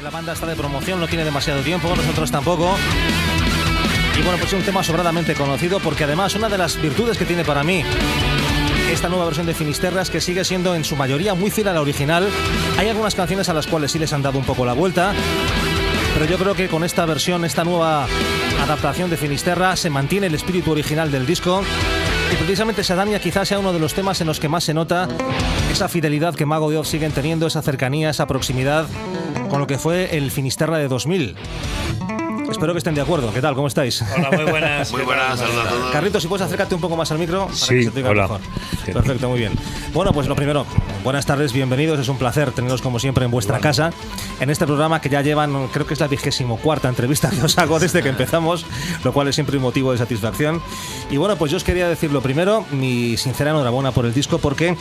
La banda está de promoción, no tiene demasiado tiempo, nosotros tampoco. Y bueno, pues es un tema sobradamente conocido porque además una de las virtudes que tiene para mí esta nueva versión de Finisterra es que sigue siendo en su mayoría muy fiel a la original. Hay algunas canciones a las cuales sí les han dado un poco la vuelta, pero yo creo que con esta versión, esta nueva adaptación de Finisterra, se mantiene el espíritu original del disco. Y precisamente Sadania quizás sea uno de los temas en los que más se nota esa fidelidad que Mago de Oz siguen teniendo, esa cercanía, esa proximidad con lo que fue el Finisterra de 2000. Espero que estén de acuerdo. ¿Qué tal? ¿Cómo estáis? Hola, muy buenas. Muy buenas, saludos a todos. Carlitos, si puedes acercarte un poco más al micro para Sí, que se te oiga hola. mejor. Perfecto, muy bien. Bueno, pues lo primero, buenas tardes, bienvenidos. Es un placer teneros como siempre en vuestra casa, en este programa que ya llevan, creo que es la 24ª entrevista que os hago desde que empezamos, lo cual es siempre un motivo de satisfacción. Y bueno, pues yo os quería decir lo primero, mi sincera enhorabuena por el disco, porque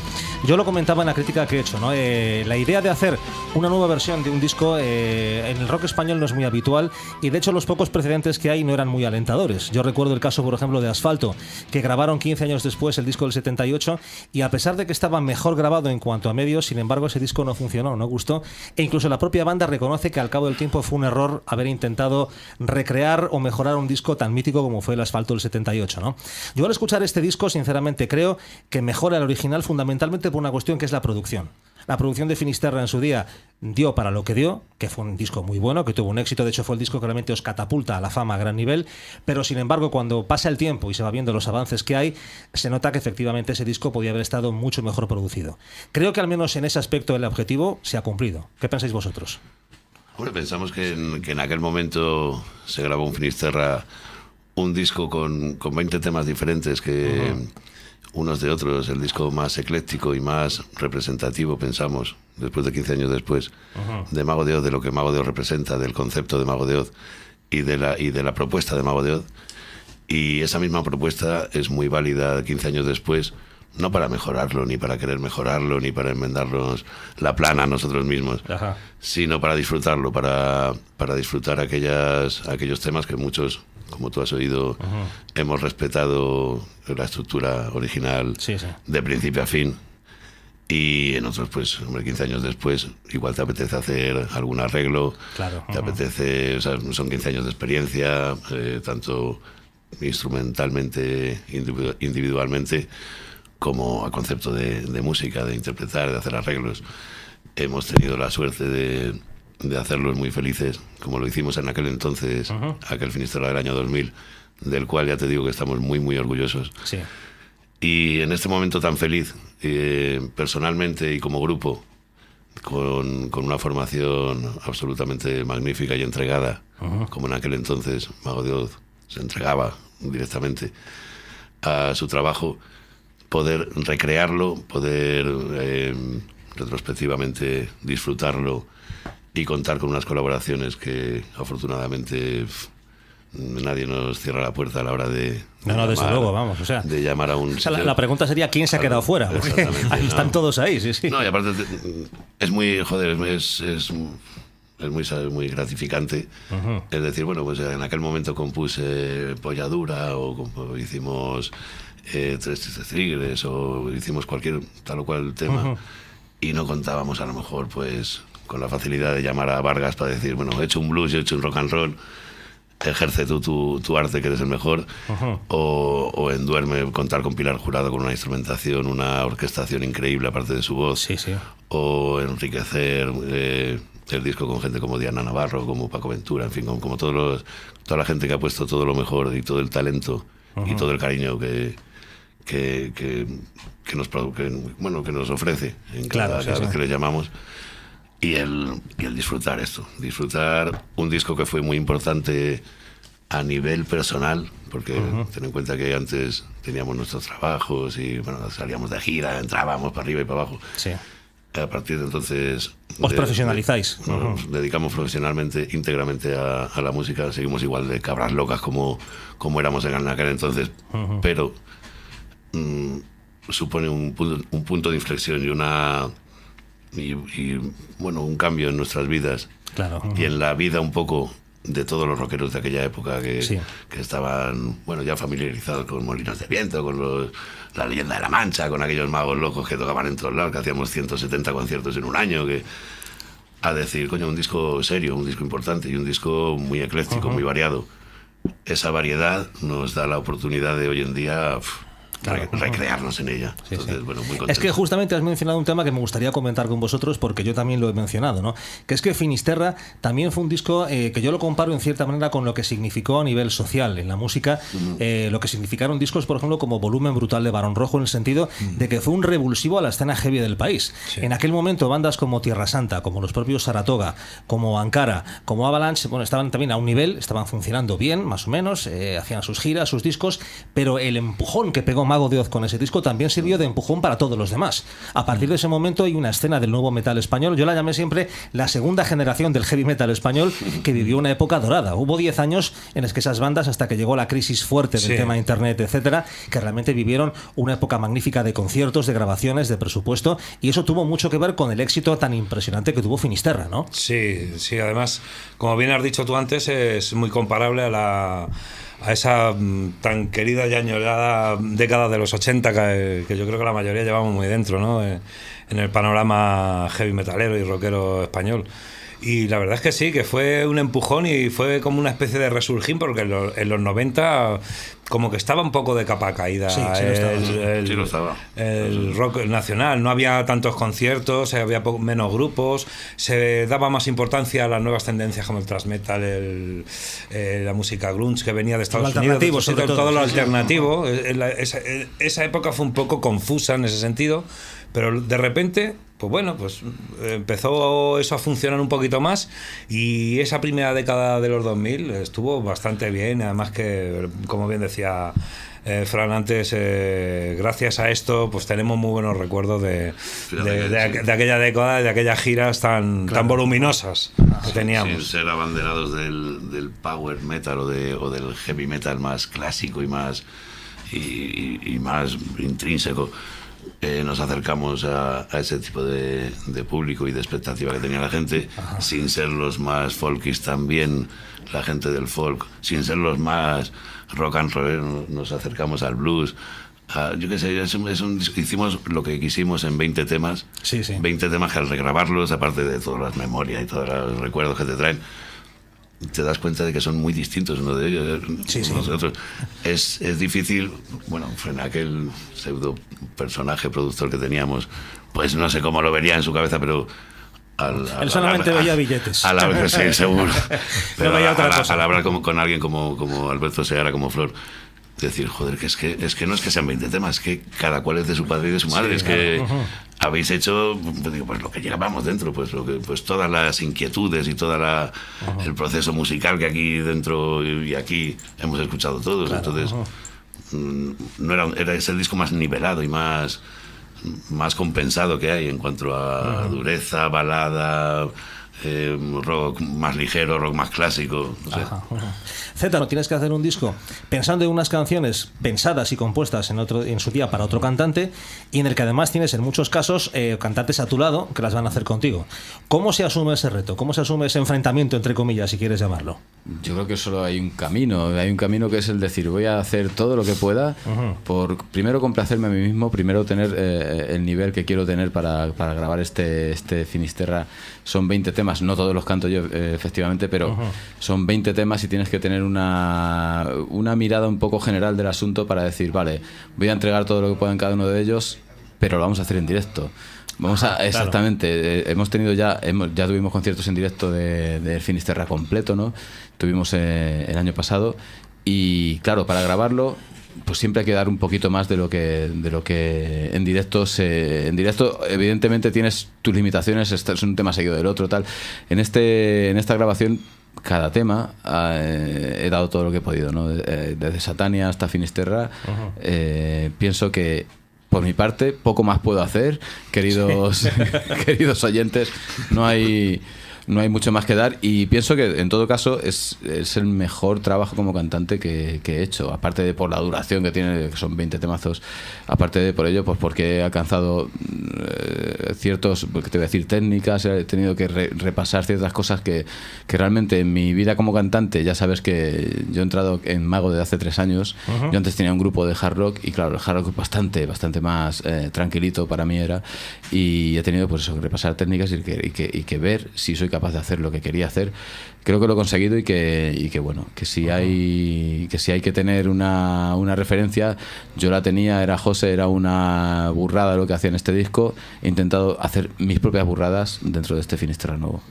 yo lo comentaba en la crítica que he hecho, ¿no? La idea de hacer una nueva versión de un disco en el rock español no es muy habitual, y de hecho los pocos precedentes que hay no eran muy alentadores. Yo recuerdo el caso, por ejemplo, de Asfalto, que grabaron 15 años después el disco del 78, y a pesar de que estaba mejor grabado en cuanto a medios, sin embargo ese disco no funcionó, no gustó, e incluso la propia banda reconoce que al cabo del tiempo fue un error haber intentado recrear o mejorar un disco tan mítico como fue el Asfalto del 78, ¿no? Yo al escuchar este disco, sinceramente creo que mejora el original fundamentalmente por una cuestión que es la producción. La producción de Finisterra en su día dio para lo que dio, que fue un disco muy bueno, que tuvo un éxito, de hecho fue el disco que realmente os catapulta a la fama a gran nivel, pero sin embargo cuando pasa el tiempo y se va viendo los avances que hay, se nota que efectivamente ese disco podía haber estado mucho mejor producido. Creo que al menos en ese aspecto el objetivo se ha cumplido. ¿Qué pensáis vosotros? Hombre, pensamos que en aquel momento se grabó un Finisterra, un disco con 20 temas diferentes que... unos de otros, el disco más ecléctico y más representativo, pensamos, después de 15 años después, de Mago de Oz, de lo que Mago de Oz representa, del concepto de Mago de Oz y de la propuesta de Mago de Oz. Y esa misma propuesta es muy válida 15 años después, no para mejorarlo, ni para querer mejorarlo, ni para enmendarnos la plana a nosotros mismos, sino para disfrutarlo, para disfrutar aquellos temas que muchos, como tú has oído, hemos respetado la estructura original de principio a fin. Y en otros, pues, hombre, 15 años después, igual te apetece hacer algún arreglo, te apetece, o sea, son 15 años de experiencia, tanto instrumentalmente, individualmente, como a concepto de música, de interpretar, de hacer arreglos. Hemos tenido la suerte de hacerlos muy felices, como lo hicimos en aquel entonces, aquel Finisterra del año 2000, del cual ya te digo que estamos muy, muy orgullosos. Sí. Y en este momento tan feliz, personalmente y como grupo, con una formación absolutamente magnífica y entregada, como en aquel entonces Mago de Oz se entregaba directamente a su trabajo, poder recrearlo, poder retrospectivamente disfrutarlo y contar con unas colaboraciones que afortunadamente nadie nos cierra la puerta a la hora de llamar, desde luego, vamos, o sea, de llamar a un... O sea, la pregunta sería ¿quién se ha quedado fuera? Porque ahí están todos ahí, sí. No, y aparte es muy, joder, es muy gratificante. Es decir, bueno, pues en aquel momento compuse Polladura o hicimos Tres Tristes Tigres o hicimos cualquier tal o cual tema y no contábamos a lo mejor pues con la facilidad de llamar a Vargas para decir, bueno, he hecho un blues, he hecho un rock and roll, ejerce tú tu arte que eres el mejor, o en Duerme contar con Pilar Jurado con una instrumentación, una orquestación increíble aparte de su voz, o enriquecer el disco con gente como Diana Navarro, como Paco Ventura, en fin, como toda la gente que ha puesto todo lo mejor y todo el talento y todo el cariño que nos ofrece en cada vez que le llamamos. Y el disfrutar disfrutar un disco que fue muy importante a nivel personal, porque ten en cuenta que antes teníamos nuestros trabajos y bueno, salíamos de gira, entrábamos para arriba y para abajo. Sí. A partir de entonces... Os profesionalizáis. Nos dedicamos profesionalmente, íntegramente a la música, seguimos igual de cabras locas como éramos en aquel entonces, pero supone un punto de inflexión y bueno, un cambio en nuestras vidas y en la vida un poco de todos los rockeros de aquella época que estaban, bueno, ya familiarizados con Molinos de Viento, con la Leyenda de la Mancha, con aquellos magos locos que tocaban en todos lados, que hacíamos 170 conciertos en un año, que a decir, coño, un disco serio, un disco importante y un disco muy ecléctico, muy variado. Esa variedad nos da la oportunidad de hoy en día recrearnos en ella. Sí, Entonces, sí. bueno, muy contento. Es que justamente has mencionado un tema que me gustaría comentar con vosotros, porque yo también lo he mencionado, ¿no? Que es que Finisterra también fue un disco que yo lo comparo en cierta manera con lo que significó a nivel social en la música, lo que significaron discos, por ejemplo, como Volumen Brutal de Barón Rojo, en el sentido de que fue un revulsivo a la escena heavy del país. Sí. En aquel momento bandas como Tierra Santa, como los propios Saratoga, como Ankara, como Avalanche, bueno, estaban también a un nivel, estaban funcionando bien, más o menos, hacían sus giras, sus discos, pero el empujón que pegó Mago de Oz con ese disco también sirvió de empujón para todos los demás. A partir de ese momento hay una escena del nuevo metal español, yo la llamé siempre la segunda generación del heavy metal español, que vivió una época dorada. Hubo 10 años en los que esas bandas, hasta que llegó la crisis fuerte del tema internet, etcétera, que realmente vivieron una época magnífica de conciertos, de grabaciones, de presupuesto, y eso tuvo mucho que ver con el éxito tan impresionante que tuvo Finisterra, ¿no? Sí, sí, además, como bien has dicho tú antes, es muy comparable a esa tan querida y añorada década de los 80 que yo creo que la mayoría llevamos muy dentro, ¿no? En el panorama heavy metalero y rockero español. Y la verdad es que sí, que fue un empujón y fue como una especie de resurgir, porque en los 90 como que estaba un poco de capa caída. Sí, sí lo estaba. El rock nacional, no había tantos conciertos, había menos grupos, se daba más importancia a las nuevas tendencias como el thrash metal, la música grunge que venía de Estados Unidos, sobre todo lo alternativo. Esa época fue un poco confusa en ese sentido, pero de repente, pues bueno, pues empezó eso a funcionar un poquito más, y esa primera década de los 2000 estuvo bastante bien. Además que, como bien decía Fran antes, gracias a esto pues tenemos muy buenos recuerdos de aquella década, de aquellas giras tan voluminosas que teníamos. Sin ser abanderados del power metal o del heavy metal más clásico y más intrínseco. Nos acercamos a ese tipo de público y de expectativa que tenía la gente. Ajá. Sin ser los más folkis también, la gente del folk, sin ser los más rock and roll, nos acercamos al blues. Yo qué sé, hicimos lo que quisimos en 20 temas. Sí, sí. 20 temas que al regrabarlos, aparte de todas las memorias y todos los recuerdos que te traen, te das cuenta de que son muy distintos uno de ellos. Sí, sí. Nosotros. Es difícil, bueno, en aquel pseudo personaje productor que teníamos, pues no sé cómo lo vería en su cabeza, pero él solamente veía billetes. A la vez, sí, seguro. Pero no veía otra cosa. Al hablar con alguien como Alberto Seara, como Flor, decir, joder, que es que no es que sean 20 temas, es que cada cual es de su padre y de su madre. Sí, es que habéis hecho, digo, pues lo que llevábamos dentro, pues todas las inquietudes y todo el proceso musical que aquí dentro y aquí hemos escuchado todos. Claro, entonces no era el disco más nivelado y más compensado que hay en cuanto a dureza, balada, rock más ligero, rock más clásico, no sé. Zeta, no tienes que hacer un disco pensando en unas canciones pensadas y compuestas en su día para otro cantante, y en el que además tienes en muchos casos cantantes a tu lado que las van a hacer contigo. ¿Cómo se asume ese reto? ¿Cómo se asume ese enfrentamiento, entre comillas, si quieres llamarlo? Yo creo que solo hay un camino que es el decir, voy a hacer todo lo que pueda por primero complacerme a mí mismo, primero tener el nivel que quiero tener para grabar este Finisterra. Son 20 temas, no todos los canto yo efectivamente, pero son 20 temas y tienes que tener una mirada un poco general del asunto para decir, vale, voy a entregar todo lo que pueda en cada uno de ellos, pero lo vamos a hacer en directo. Exactamente, claro. Ya tuvimos conciertos en directo de Finisterra completo, ¿no? Tuvimos el año pasado, y claro, para grabarlo pues siempre hay que dar un poquito más de lo que en directo evidentemente tienes tus limitaciones, es un tema seguido del otro, tal. En esta grabación cada tema he dado todo lo que he podido, ¿no? Desde Satania hasta Finisterra. Pienso que por mi parte poco más puedo hacer, queridos oyentes. No hay no hay mucho más que dar, y pienso que en todo caso es el mejor trabajo como cantante que he hecho, aparte de por la duración que tiene, que son 20 temazos, aparte de por ello, pues porque he alcanzado ciertos, te voy a decir, técnicas, he tenido que repasar ciertas cosas que realmente en mi vida como cantante, ya sabes que yo he entrado en Mago desde hace 3 años. Yo antes tenía un grupo de hard rock, y claro, el hard rock es bastante más tranquilito para mí era, y he tenido pues eso, que repasar técnicas y que ver si soy capaz de hacer lo que quería hacer. Creo que lo he conseguido, y que bueno, que si hay que tener una referencia, yo la tenía, era José, era una burrada lo que hacía en este disco. He intentado hacer mis propias burradas dentro de este Finisterra nuevo.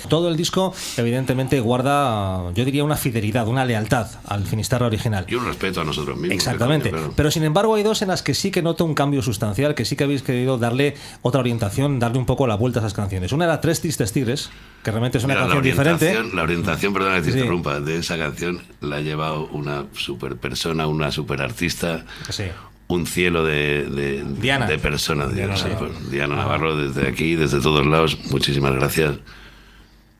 Todo el disco evidentemente guarda, yo diría, una fidelidad, una lealtad al Finisterra original. Y un respeto a nosotros mismos. Exactamente. Claro. Pero sin embargo hay 2 en las que sí que noto un cambio sustancial, que sí que habéis querido darle otra orientación, darle un poco la vuelta a esas canciones. Una era Tres Tristes Tigres, que realmente es una canción diferente. La orientación, perdona que te interrumpa, de esa canción la ha llevado una super persona, una super artista. Sí. Un cielo de Diana. De personas. Diana Diana Navarro, desde aquí, desde todos lados, muchísimas gracias.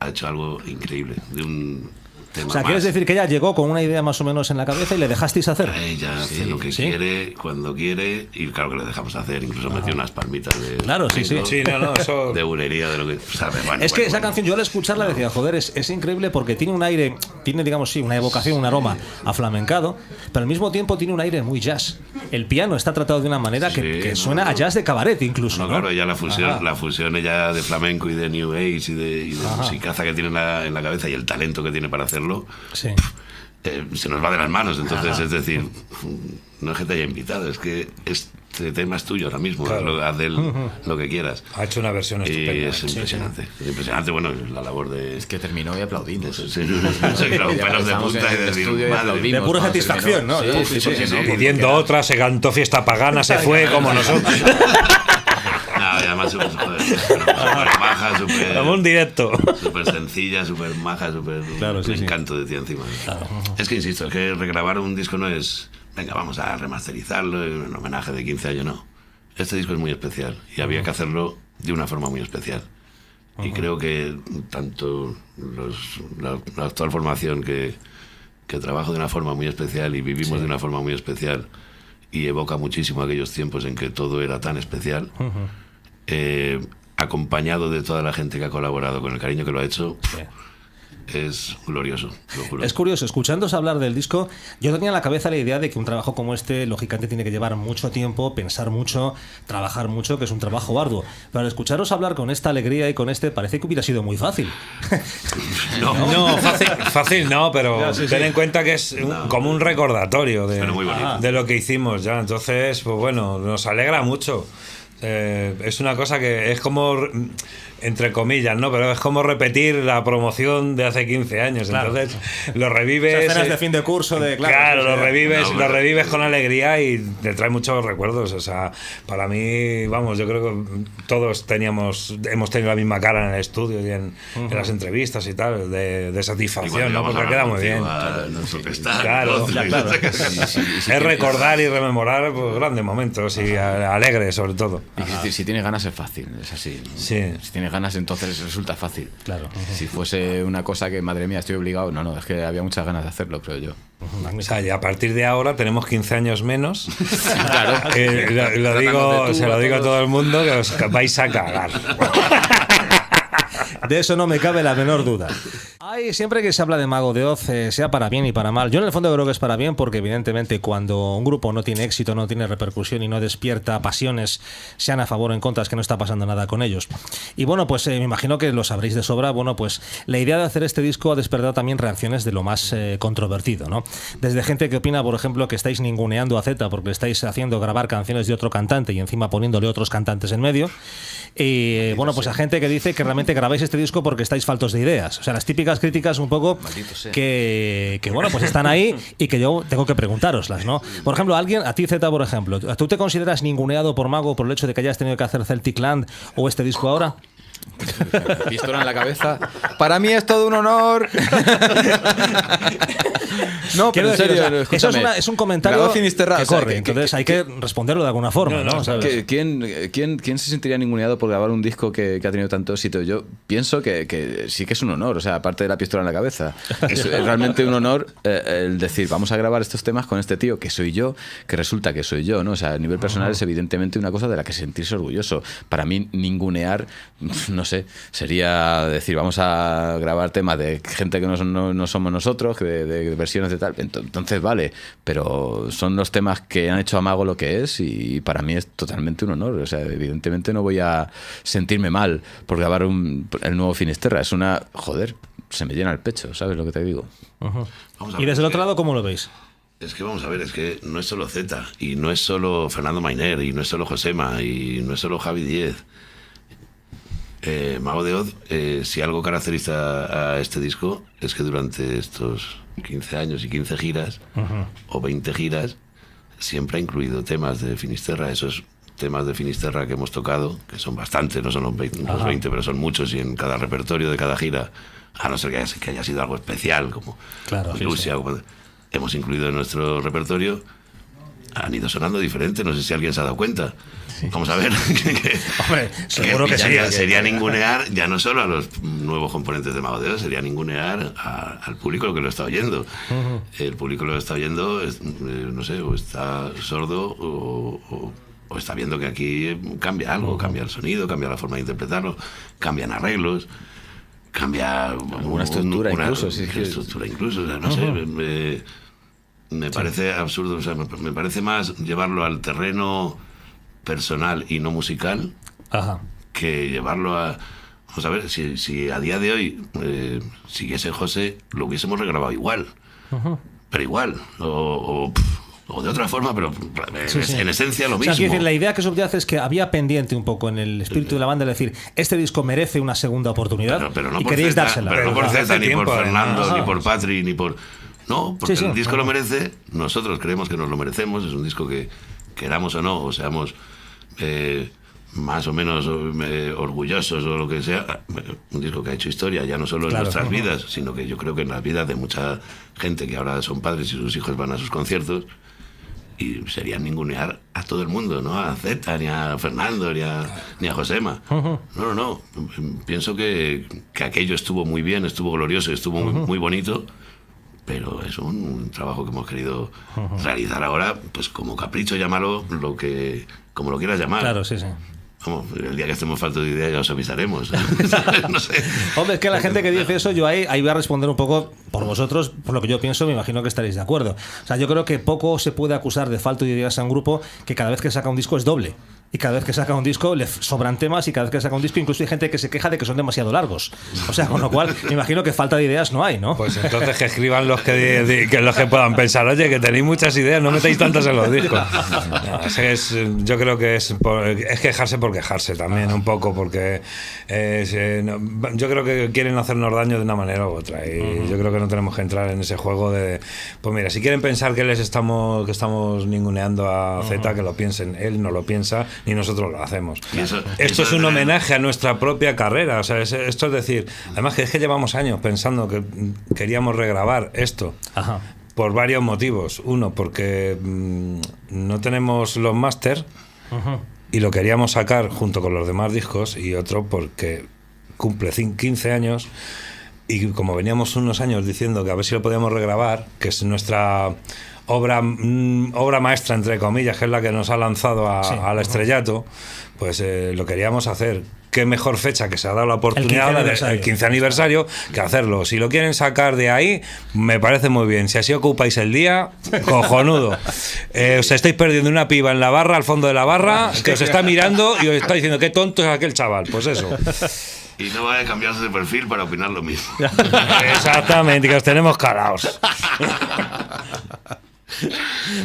Ha hecho algo increíble. De un tema. O sea, ¿quieres decir que ella llegó con una idea más o menos en la cabeza y le dejasteis hacer? Ella hace lo que quiere, cuando quiere, y claro que le dejamos hacer. Incluso metió unas palmitas de. Claro, sí. Eso... De bulería, de lo que. ¿Sabe? Bueno, es que esa canción, yo al escucharla decía, joder, es increíble porque tiene un aire, tiene, digamos, sí, una evocación, un aroma aflamencado, pero al mismo tiempo tiene un aire muy jazz. El piano está tratado de una manera que suena a jazz de cabaret, incluso. No, claro, ya la fusión ella de flamenco y de New Age y de musicaza que tiene en la cabeza, y el talento que tiene para hacerlo. Sí. Se nos va de las manos. Entonces, es decir, no es que te haya invitado, es que este tema es tuyo ahora mismo. Claro. Haz de él lo que quieras. Ha hecho una versión estupenda. Y es impresionante. Es impresionante, bueno, la labor de. Es que terminó y aplaudimos. Claro, pelos de punta y decir, de pura satisfacción, ¿no? Sí, pidiendo otra, se cantó Fiesta Pagana, se fue como nosotros. Y además súper maja, súper. Como un directo. Súper sencilla, súper maja, súper. Claro, me encanto de ti encima. Claro. Es que insisto, es que regrabar un disco no es. Venga, vamos a remasterizarlo en homenaje de 15 años, no. Este disco es muy especial y había que hacerlo de una forma muy especial. Y creo que tanto la actual formación que trabaja de una forma muy especial y vivimos de una forma muy especial y evoca muchísimo aquellos tiempos en que todo era tan especial. Acompañado de toda la gente que ha colaborado con el cariño que lo ha hecho, es glorioso, lo juro. Es curioso, escuchándoos hablar del disco, yo tenía en la cabeza la idea de que un trabajo como este, lógicamente, tiene que llevar mucho tiempo, pensar mucho, trabajar mucho, que es un trabajo arduo. Pero al escucharos hablar con esta alegría y con parece que hubiera sido muy fácil. No, fácil no, pero ten en cuenta que es como un recordatorio de lo que hicimos ya. Entonces, pues bueno, nos alegra mucho. Es una cosa que es como, entre comillas, ¿no? Pero es como repetir la promoción de hace 15 años. Claro. Entonces lo revives. Escenas de fin de curso de claro, lo revives con alegría y te trae muchos recuerdos. O sea, para mí, vamos, yo creo que todos hemos tenido la misma cara en el estudio y en las entrevistas y tal, de satisfacción, ¿no? Porque queda muy bien. Claro. Es recordar y rememorar pues, grandes momentos y alegres, sobre todo. Y si tienes ganas es fácil, es así. Sí. Si tienes ganas entonces resulta fácil. Claro. Si fuese una cosa que, madre mía, estoy obligado, no, es que había muchas ganas de hacerlo, creo yo. O sea, y a partir de ahora tenemos 15 años menos. Claro. Se lo digo a todo el mundo que os vais a cagar. De eso no me cabe la menor duda. Siempre que se habla de Mago de Oz, sea para bien y para mal. Yo en el fondo creo que es para bien porque evidentemente cuando un grupo no tiene éxito, no tiene repercusión y no despierta pasiones, sean a favor o en contra, es que no está pasando nada con ellos. Y bueno, pues me imagino que lo sabréis de sobra. Bueno, pues la idea de hacer este disco ha despertado también reacciones de lo más controvertido, ¿no? Desde gente que opina, por ejemplo, que estáis ninguneando a Zeta porque estáis haciendo grabar canciones de otro cantante y encima poniéndole otros cantantes en medio. Y bueno, pues a gente que dice que realmente grabáis este disco porque estáis faltos de ideas. O sea, las típicas críticas un poco que bueno, pues están ahí y que yo tengo que preguntároslas, ¿no? Por ejemplo, a ti Zeta, por ejemplo, ¿tú te consideras ninguneado por Mago por el hecho de que hayas tenido que hacer Celtic Land o este disco ahora? Pistola en la cabeza. Para mí es todo un honor. No, pero en serio, decir, o sea, eso es un comentario Grabado Finisterra, que o sea, corre, entonces hay que responderlo de alguna forma, ¿no? ¿Sabes? ¿Quién se sentiría ninguneado por grabar un disco que ha tenido tanto éxito? Yo pienso que sí que es un honor, o sea, aparte de la pistola en la cabeza. Es realmente un honor el decir, vamos a grabar estos temas con este tío, que soy yo, que resulta que soy yo, ¿no? O sea, a nivel personal es evidentemente una cosa de la que sentirse orgulloso. Para mí, ningunear, no sé, sería decir, vamos a grabar temas de gente que no somos nosotros, que de versiones de tal. Entonces, vale, pero son los temas que han hecho a Mago lo que es y para mí es totalmente un honor. O sea, evidentemente no voy a sentirme mal por grabar el nuevo Finisterra. Es una... Joder, se me llena el pecho, ¿sabes lo que te digo? Y desde el otro lado, ¿cómo lo veis? Es que vamos a ver, es que no es solo Z, y no es solo Fernando Mainer, y no es solo Josema, y no es solo Javi Díez. Mago de Oz, si algo caracteriza a este disco es que durante estos 15 años y 15 giras, o 20 giras, siempre ha incluido temas de Finisterra. Esos temas de Finisterra que hemos tocado, que son bastantes, no son los 20, pero son muchos, y en cada repertorio de cada gira, a no ser que haya sido algo especial, como Rusia, hemos incluido en nuestro repertorio, han ido sonando diferente. No sé si alguien se ha dado cuenta. Vamos a ver. Hombre, seguro que sí. Sería ningunear ya no solo a los nuevos componentes de Mago de Oz, sería ningunear al público que lo está oyendo. El público lo está oyendo, no sé, o está sordo o está viendo que aquí cambia algo, cambia el sonido, cambia la forma de interpretarlo, cambian arreglos, cambia una estructura incluso. Estructura incluso, o sea, no sé, me parece absurdo, o sea, me parece más llevarlo al terreno personal y no musical que llevarlo a... Vamos a ver, si a día de hoy siguiese José, lo hubiésemos regrabado igual, pero igual, o de otra forma, pero en esencia lo mismo. O sea, decir, la idea que subyace es que había pendiente un poco en el espíritu de la banda, es decir, este disco merece una segunda oportunidad, pero no y por queréis Zeta, dársela. Pero no por Zeta, ni por Fernando, ni por Patri, Patri, ni por... No, porque el disco lo merece, nosotros creemos que nos lo merecemos, es un disco que, queramos o no, o seamos más o menos orgullosos o lo que sea, un disco que ha hecho historia, ya no solo en nuestras vidas, sino que yo creo que en las vidas de mucha gente que ahora son padres y sus hijos van a sus conciertos, y sería ningunear a todo el mundo, no a Zeta, ni a Fernando, ni a Josema. No. Pienso que aquello estuvo muy bien, estuvo glorioso, estuvo muy bonito, pero es un trabajo que hemos querido realizar ahora, pues como capricho, llámalo como lo quieras llamar. Claro, sí. Vamos, el día que estemos falto de idea ya os avisaremos. No sé. Hombre, es que la gente que dice eso, yo ahí voy a responder un poco por vosotros, por lo que yo pienso, me imagino que estaréis de acuerdo. O sea, yo creo que poco se puede acusar de falta de ideas a un grupo que cada vez que saca un disco es doble. Y cada vez que saca un disco le sobran temas, y cada vez que saca un disco incluso hay gente que se queja de que son demasiado largos. O sea, con lo cual me imagino que falta de ideas no hay, ¿no? Pues entonces que escriban los que puedan pensar, oye, que tenéis muchas ideas, no metéis tantas en los discos. No, yo creo que es quejarse por quejarse también un poco, porque yo creo que quieren hacernos daño de una manera u otra, y yo creo que no tenemos que entrar en ese juego de, pues mira, si quieren pensar que estamos ninguneando a Zeta, que lo piensen. Él no lo piensa, ni nosotros lo hacemos. Esto es un homenaje a nuestra propia carrera. O sea, esto es decir, además que llevamos años pensando que queríamos regrabar esto. Por varios motivos. Uno, porque no tenemos los máster y lo queríamos sacar junto con los demás discos, y otro porque cumple 15 años, y como veníamos unos años diciendo que a ver si lo podíamos regrabar, que es nuestra obra maestra, entre comillas, que es la que nos ha lanzado al estrellato, pues lo queríamos hacer. Qué mejor fecha que se ha dado la oportunidad, el 15 aniversario, que hacerlo. Si lo quieren sacar de ahí, me parece muy bien. Si así ocupáis el día, cojonudo. Os estáis perdiendo una piba en la barra, al fondo de la barra, que os está mirando y os está diciendo qué tonto es aquel chaval. Pues eso. Y no vaya a cambiarse de perfil para opinar lo mismo. Exactamente, que os tenemos calaos.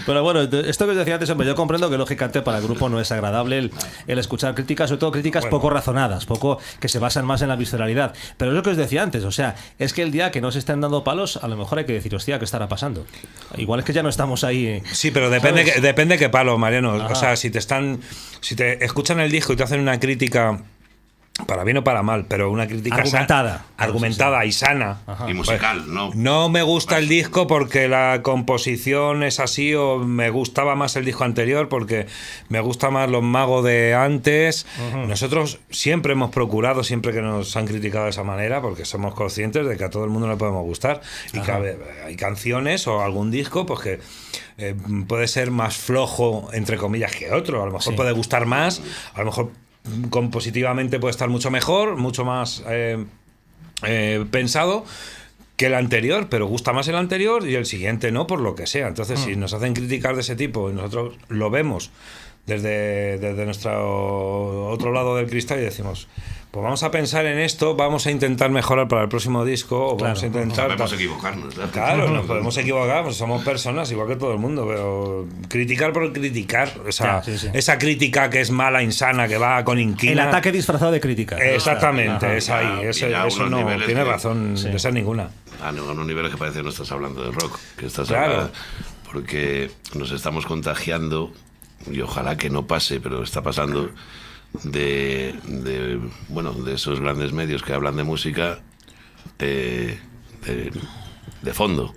Pero bueno, esto que os decía antes, hombre, yo comprendo que lógicamente para el grupo no es agradable el escuchar críticas, sobre todo críticas poco razonadas, poco que se basan más en la visceralidad. Pero es lo que os decía antes, o sea, es que el día que no se estén dando palos, a lo mejor hay que decir, hostia, ¿qué estará pasando? Igual es que ya no estamos ahí. Sí, pero depende qué palo, Mariano. O sea, si te escuchan el disco y te hacen una crítica para bien o para mal, pero una crítica argumentada y sana. Y musical, ¿no? No me gusta el disco porque la composición es así, o me gustaba más el disco anterior porque me gusta más Los Magos de antes. Nosotros siempre hemos procurado, siempre que nos han criticado de esa manera, porque somos conscientes de que a todo el mundo le podemos gustar y que hay canciones o algún disco pues que puede ser más flojo, entre comillas, que otro. A lo mejor puede gustar más, a lo mejor compositivamente puede estar mucho mejor, mucho más pensado que el anterior, pero gusta más el anterior y el siguiente no, por lo que sea. Entonces, si nos hacen críticas de ese tipo y nosotros lo vemos desde nuestro otro lado del cristal y decimos, pues vamos a pensar en esto, vamos a intentar mejorar para el próximo disco, o vamos a intentar... Podemos equivocarnos. Claro, nos podemos equivocar, pues somos personas igual que todo el mundo, pero criticar por criticar, esa crítica que es mala, insana, que va con inquina... El ataque disfrazado de crítica. Exactamente, es ahí, eso no tiene razón de ser ninguna. A unos niveles que parece que no estás hablando de rock, que estás hablando, porque nos estamos contagiando, y ojalá que no pase, pero está pasando... de esos grandes medios que hablan de música de fondo,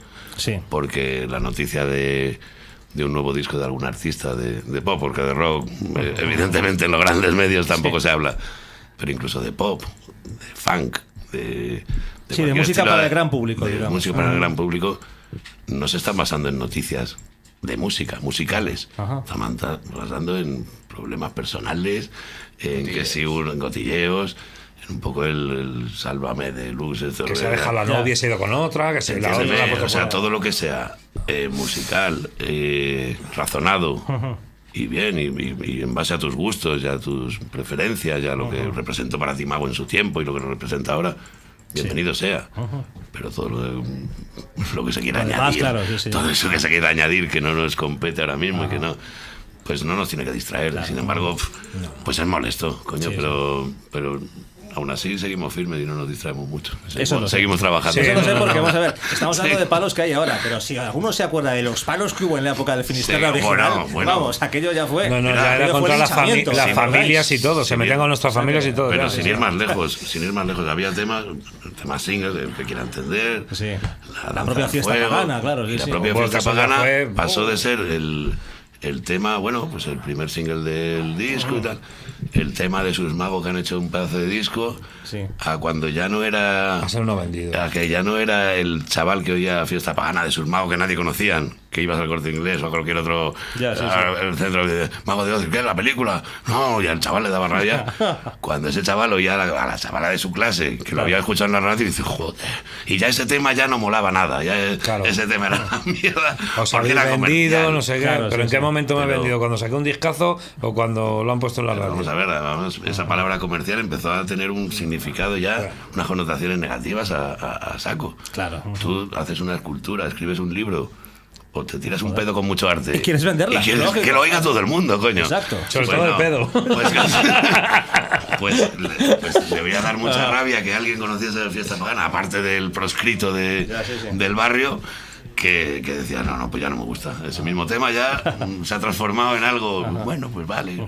porque la noticia de un nuevo disco de algún artista de pop, porque de rock evidentemente en los grandes medios tampoco se habla, pero incluso de pop, de funk, de música para el gran público, digamos. Música para el gran público, no se están basando en noticias de música, musicales. Están basando en problemas personales, en que si uno en cotilleos, en un poco el sálvame de luz, que se ha dejado la novia y se ha ido con otra, que se la otra, o sea, todo lo que sea musical, razonado y bien, y en base a tus gustos, ya a tus preferencias, ya lo que representó para ti Mago en su tiempo y lo que representa ahora, bienvenido sea. Pero todo lo que se quiera añadir, todo eso que se quiera añadir que no nos compete ahora mismo y que no, pues no nos tiene que distraer. Sin embargo, pues es molesto, coño, pero aún así seguimos firmes y no nos distraemos mucho. Seguimos trabajando. Eso no sé porque, vamos a ver, estamos hablando de palos que hay ahora, pero si alguno se acuerda de los palos que hubo en la época del Finisterra original, vamos, aquello ya fue. Ya era contra las familias y todo, se metían con nuestras familias y todo. Pero sin ir más lejos, había temas singles de que quiera entender, la propia fiesta pagana, claro. La propia fiesta pagana pasó de ser el tema, pues el primer single del disco y tal, el tema de sus magos que han hecho un pedazo de disco, a cuando ya no era... A ser uno vendido. A que ya no era el chaval que oía fiesta pagana de sus magos que nadie conocían, que ibas al Corte Inglés o a cualquier otro el centro de Mago de Oz, ¿qué es la película? No, y al chaval le daba rabia. Cuando ese chaval oía a la chavala de su clase, que lo había escuchado en la radio, y dice, joder, y ya ese tema ya no molaba nada, ya ese tema era una mierda. O sea, había vendido, no sé qué, pero ¿en qué momento me he vendido? ¿Cuando saqué un discazo o cuando lo han puesto en la radio? Vamos a ver, esa palabra comercial empezó a tener un significado ya, unas connotaciones negativas a saco. Claro. Tú haces una escultura, escribes un libro, o te tiras un pedo con mucho arte. Y quieres venderla. Y quieres que lo oiga todo el mundo, coño. Exacto. Sobre todo el pedo. Pues le voy a dar mucha rabia que alguien conociese la fiesta pagana, aparte del proscrito del barrio, que decía, no, pues ya no me gusta. Ese mismo tema ya se ha transformado en algo, bueno, pues vale.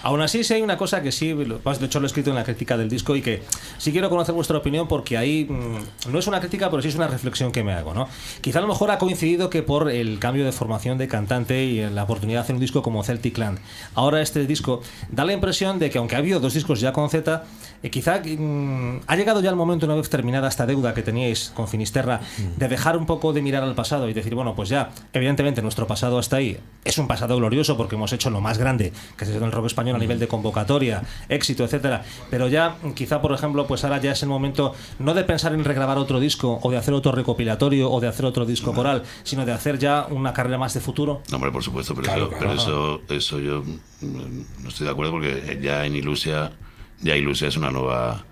Aún así, sí hay una cosa que sí, de hecho lo he escrito en la crítica del disco y que sí quiero conocer vuestra opinión porque ahí no es una crítica, pero sí es una reflexión que me hago, ¿no? Quizá a lo mejor ha coincidido que por el cambio de formación de cantante y la oportunidad de hacer un disco como Celtic Land, ahora este disco da la impresión de que aunque ha habido 2 discos ya con Z, quizá ha llegado ya el momento, una vez terminada esta deuda que teníais con Finisterra, de dejar un poco de mirar al pasado y decir, bueno, pues ya, evidentemente nuestro pasado hasta ahí es un pasado glorioso porque hemos hecho lo más grande que se ha hecho en el rock español a nivel de convocatoria, éxito, etcétera, pero ya quizá, por ejemplo, pues ahora ya es el momento no de pensar en regrabar otro disco o de hacer otro recopilatorio o de hacer otro disco coral, sino de hacer ya una carrera más de futuro. No, hombre, por supuesto, pero eso yo no estoy de acuerdo porque ya en Ilusia es una nueva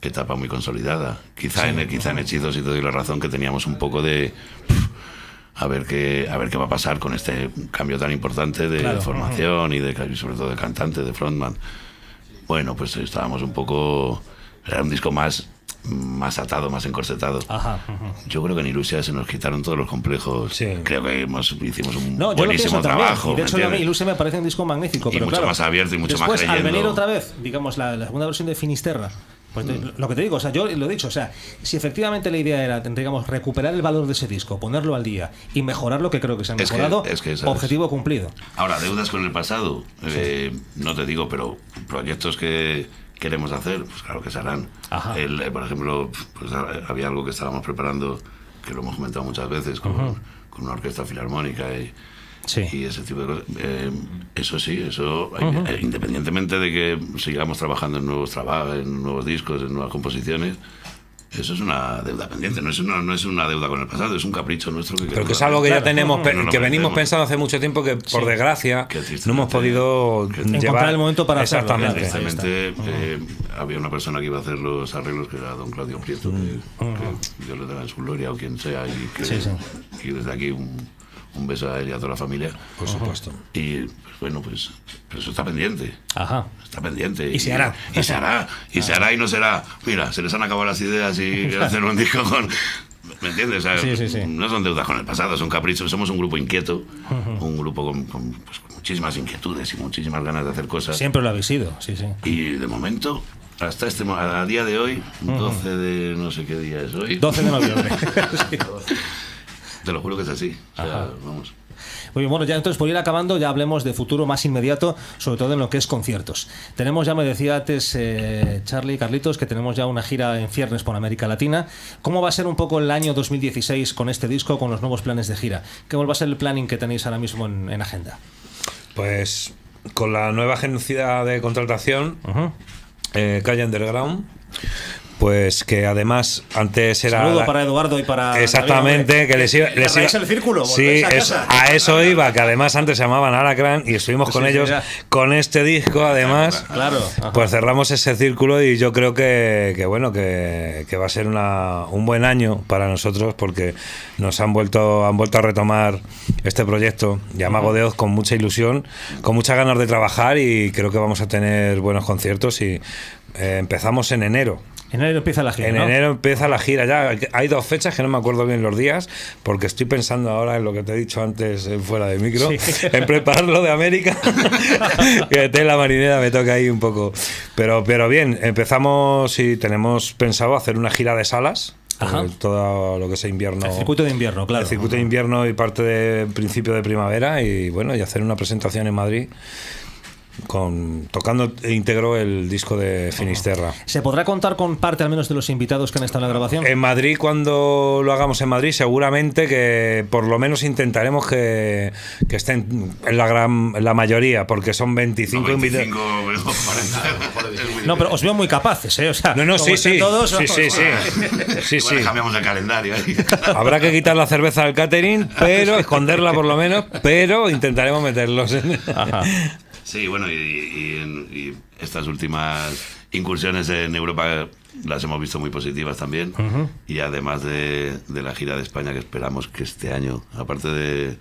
etapa muy consolidada. Quizá en Hechizos, y te doy la razón, que teníamos un poco de a ver qué va a pasar con este cambio tan importante de formación y sobre todo de cantante, de frontman. Bueno, pues estábamos un poco... Era un disco más más atado, más encorsetado. Ajá. Yo creo que en Ilusia se nos quitaron todos los complejos. Sí. Creo que hicimos un No, yo lo buenísimo pienso también. trabajo. Y de hecho, a mí ¿entiendes? Ilusia me parece un disco magnífico. Y Pero mucho claro, más abierto y mucho más después, creyendo. al venir otra vez, digamos, la segunda versión de Finisterra, pues lo que te digo, o sea, yo lo he dicho, o sea, si efectivamente la idea era, digamos, recuperar el valor de ese disco, ponerlo al día y mejorar lo que creo que se ha mejorado, es que, ¿sabes? objetivo cumplido. Ahora, deudas con el pasado, no te digo, pero proyectos que queremos hacer, pues claro que se harán. Ajá. Por ejemplo, pues había algo que estábamos preparando, que lo hemos comentado muchas veces, con una orquesta filarmónica y ese tipo de cosas. Eso sí, independientemente de que sigamos trabajando en nuevos trabajos, en nuevos discos, en nuevas composiciones, eso es una deuda pendiente, no es una deuda con el pasado, es un capricho nuestro. Pero que es algo que ya tenemos, que venimos pensando hace mucho tiempo, que por desgracia no hemos podido encontrar el momento para hacerlo. Exactamente. Precisamente había una persona que iba a hacer los arreglos, que era don Claudio Prieto, que Dios le tenga en su gloria o quien sea, y desde aquí un beso a él y a toda la familia. Por supuesto. Y pues, bueno, pues pero eso está pendiente. Ajá. Está pendiente. Y se hará. Y se hará. Y se hará y no será. Mira, se les han acabado las ideas y hacer un disco con... ¿Me entiendes? O sea, Sí. no son deudas con el pasado, son caprichos. Somos un grupo inquieto, un grupo con muchísimas inquietudes y muchísimas ganas de hacer cosas. Siempre lo habéis sido, sí. Y de momento, hasta a día de hoy, 12 de no sé qué día es hoy. 12 de noviembre. Sí. Te lo juro que es así. O sea, vamos. Muy bien, bueno, ya entonces por ir acabando, ya hablemos de futuro más inmediato, sobre todo en lo que es conciertos. Tenemos, ya me decía antes Charlie, Carlitos, que tenemos ya una gira en ciernes por América Latina. ¿Cómo va a ser un poco el año 2016 con este disco, con los nuevos planes de gira? ¿Qué va a ser el planning que tenéis ahora mismo en agenda? Pues con la nueva agencia de contratación, Calle Underground, pues que además antes era... Saludo para Eduardo y para... Exactamente, David, que les iba... el círculo, sí, a eso iba, que además antes se llamaban Alacrán y estuvimos con ellos, con este disco además, claro. Pues cerramos ese círculo y yo creo que bueno, que va a ser un buen año para nosotros, porque nos han vuelto a retomar este proyecto de Mago de Oz con mucha ilusión, con muchas ganas de trabajar, y creo que vamos a tener buenos conciertos. Y empezamos en enero. En enero empieza la gira. En enero empieza la gira ya. Hay 2 fechas que no me acuerdo bien los días, porque estoy pensando ahora en lo que te he dicho antes fuera de micro, en prepararlo de América. Que tela marinera me toca ahí un poco. Pero bien, empezamos y tenemos pensado hacer una gira de salas. Todo lo que es invierno. El circuito de invierno, claro. El circuito de invierno y parte de principio de primavera, y bueno, y hacer una presentación en Madrid tocando íntegro el disco de Finisterra. ¿Se podrá contar con parte al menos de los invitados que han estado en la grabación? En Madrid, cuando lo hagamos en Madrid, seguramente que por lo menos intentaremos que estén en la mayoría, porque son 25 invitados. No, pero os veo muy capaces, ¿eh? O sea, sí. Todos, sí. Cambiamos el calendario ahí. Habrá que quitar la cerveza del catering, pero esconderla por lo menos, pero intentaremos meterlos en... Sí, bueno, y estas últimas incursiones en Europa las hemos visto muy positivas también. Y además de la gira de España, que esperamos que este año, aparte de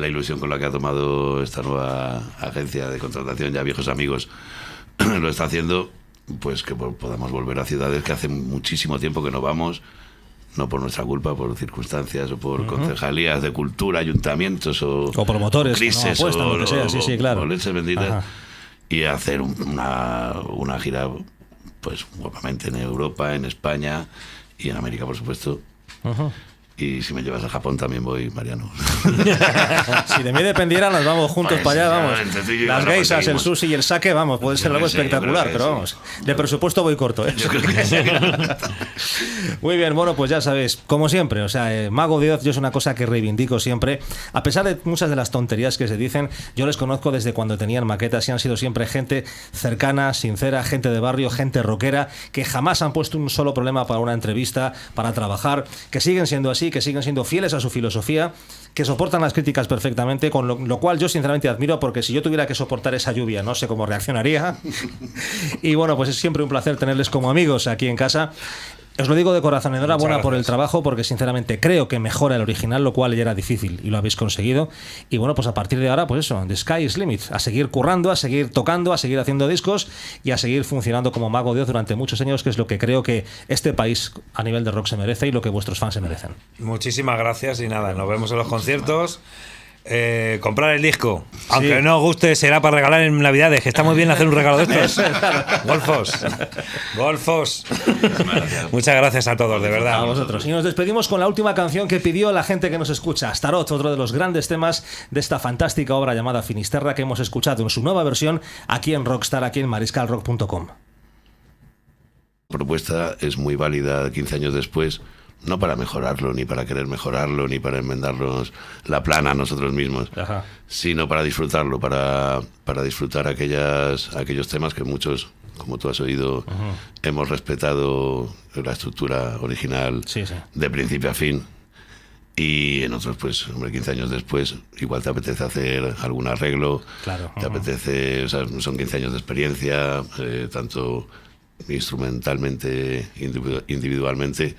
la ilusión con la que ha tomado esta nueva agencia de contratación, ya viejos amigos, lo está haciendo, pues que podamos volver a ciudades que hace muchísimo tiempo que no vamos. No por nuestra culpa, por circunstancias o por concejalías de cultura, ayuntamientos o promotores, crisis, que no apuestan, lo que sea, sí, claro. O leches benditas. Y hacer una gira, pues guapamente, en Europa, en España y en América, por supuesto. Y si me llevas a Japón también voy, Mariano. Si de mí dependiera, nos vamos juntos pues, para allá, vamos. Las geishas, el sushi y el sake, vamos, puede ser algo espectacular, pero vamos. De presupuesto voy corto, ¿eh? Yo creo que sí. Muy bien, bueno, pues ya sabéis, como siempre, o sea, Mago de Oz, yo es una cosa que reivindico siempre. A pesar de muchas de las tonterías que se dicen, yo les conozco desde cuando tenían maquetas y han sido siempre gente cercana, sincera, gente de barrio, gente rockera, que jamás han puesto un solo problema para una entrevista, para trabajar, que siguen siendo así, que siguen siendo fieles a su filosofía, que soportan las críticas perfectamente, con lo cual yo sinceramente admiro, porque si yo tuviera que soportar esa lluvia no sé cómo reaccionaría. Y bueno, pues es siempre un placer tenerles como amigos aquí en casa. Os lo digo de corazón, enhorabuena por el gracias. trabajo, porque sinceramente creo que mejora el original, lo cual ya era difícil y lo habéis conseguido. Y bueno, pues a partir de ahora, pues eso, the sky is limit, a seguir currando, a seguir tocando, a seguir haciendo discos y a seguir funcionando como Mago de Oz durante muchos años, que es lo que creo que este país a nivel de rock se merece y lo que vuestros fans se merecen. Muchísimas gracias y nada, nos vemos en los conciertos. Comprar el disco, aunque Sí. no os guste, será para regalar en Navidades, que está muy bien hacer un regalo de estos. Golfos. Muchas gracias a todos, de verdad. A vosotros. Y nos despedimos con la última canción que pidió la gente que nos escucha, Astaroth, otro de los grandes temas de esta fantástica obra llamada Finisterra, que hemos escuchado en su nueva versión aquí en Rockstar, aquí en mariscalrock.com. La propuesta es muy válida 15 años después, no para mejorarlo, ni para querer mejorarlo, ni para enmendarnos la plana a nosotros mismos, Ajá. sino para disfrutarlo, para disfrutar aquellos temas que muchos, como tú has oído, hemos respetado la estructura original Sí, sí. de principio a fin. Y en otros, pues, hombre, 15 años después, igual te apetece hacer algún arreglo, Claro. te apetece, o sea, son 15 años de experiencia, tanto instrumentalmente, individualmente,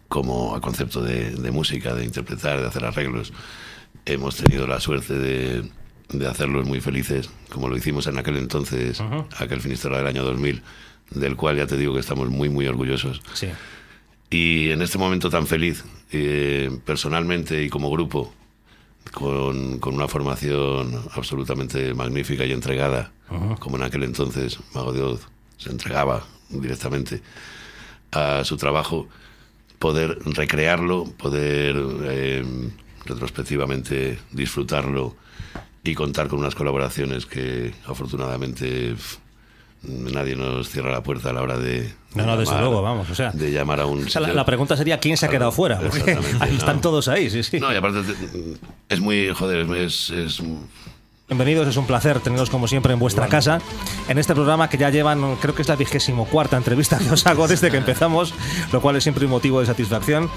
como a concepto de música, de interpretar, de hacer arreglos. Hemos tenido la suerte de hacerlos muy felices, como lo hicimos en aquel entonces, aquel Finisterra del año 2000, del cual ya te digo que estamos muy, muy orgullosos. Sí. Y en este momento tan feliz, personalmente y como grupo, con una formación absolutamente magnífica y entregada, como en aquel entonces Mago de Oz se entregaba directamente a su trabajo, poder recrearlo, poder retrospectivamente disfrutarlo y contar con unas colaboraciones que afortunadamente nadie nos cierra la puerta a la hora de No, desde luego, vamos, o sea, de llamar a un o sea, la señor. pregunta sería ¿quién se ha quedado fuera? Porque Exactamente, ahí no. están todos ahí, sí, sí. No, y aparte es muy, joder, es Bienvenidos, es un placer teneros como siempre en vuestra casa, en este programa que ya llevan, creo que es la 24ª entrevista que os hago desde que empezamos, lo cual es siempre un motivo de satisfacción.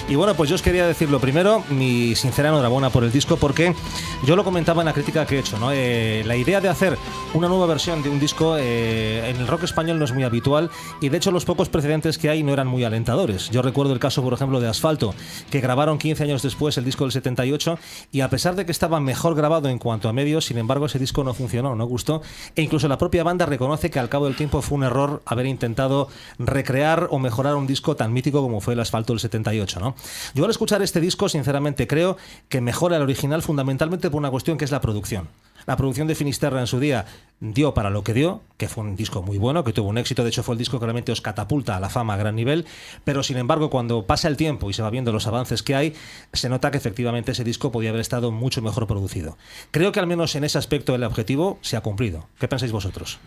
Y bueno, pues yo os quería decir lo primero, mi sincera enhorabuena por el disco, porque yo lo comentaba en la crítica que he hecho, ¿no? La idea de hacer una nueva versión de un disco en el rock español no es muy habitual, y de hecho los pocos precedentes que hay no eran muy alentadores. Yo recuerdo el caso, por ejemplo, de Asfalto, que grabaron 15 años después el disco del 78, y a pesar de que estaba mejor grabado en cuanto a medios, sin embargo ese disco no funcionó, no gustó, e incluso la propia banda reconoce que al cabo del tiempo fue un error haber intentado recrear o mejorar un disco tan mítico como fue el Asfalto del 78, ¿no? Yo al escuchar este disco, sinceramente creo que mejora el original fundamentalmente por una cuestión que es la producción. La producción de Finisterra en su día dio para lo que dio, que fue un disco muy bueno, que tuvo un éxito, de hecho fue el disco que realmente os catapulta a la fama a gran nivel, pero sin embargo cuando pasa el tiempo y se va viendo los avances que hay, se nota que efectivamente ese disco podía haber estado mucho mejor producido. Creo que al menos en ese aspecto el objetivo se ha cumplido. ¿Qué pensáis vosotros?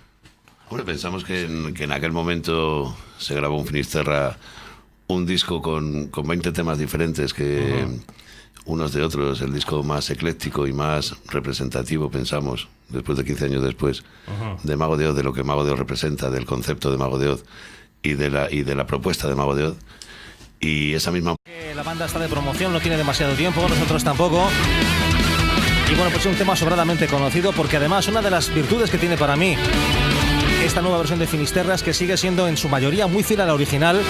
Hombre, pensamos que en aquel momento se grabó un Finisterra, un disco con 20 temas diferentes que unos de otros, el disco más ecléctico y más representativo, pensamos, después de 15 años después, de Mago de Oz, de lo que Mago de Oz representa, del concepto de Mago de Oz y de la propuesta de Mago de Oz. Y esa misma... La banda está de promoción, no tiene demasiado tiempo, nosotros tampoco. Y bueno, pues es un tema sobradamente conocido, porque además una de las virtudes que tiene para mí esta nueva versión de Finisterra es que sigue siendo en su mayoría muy fiel a la original.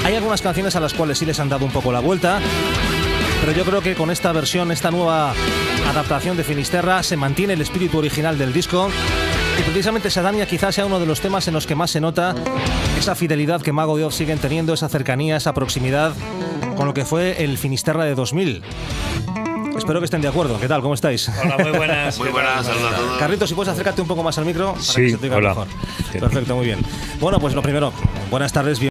Hay algunas canciones a las cuales sí les han dado un poco la vuelta, pero yo creo que con esta versión, esta nueva adaptación de Finisterra, se mantiene el espíritu original del disco. Y precisamente Sadania quizás sea uno de los temas en los que más se nota esa fidelidad que Mago de Oz siguen teniendo, esa cercanía, esa proximidad con lo que fue el Finisterra de 2000. Espero que estén de acuerdo. ¿Qué tal? ¿Cómo estáis? Hola, muy buenas. Muy buenas, saludos a todos. Carlitos, si puedes acércate un poco más al micro para Sí, que se te oiga hola. mejor. Perfecto, muy bien. Bueno, pues lo primero, buenas tardes.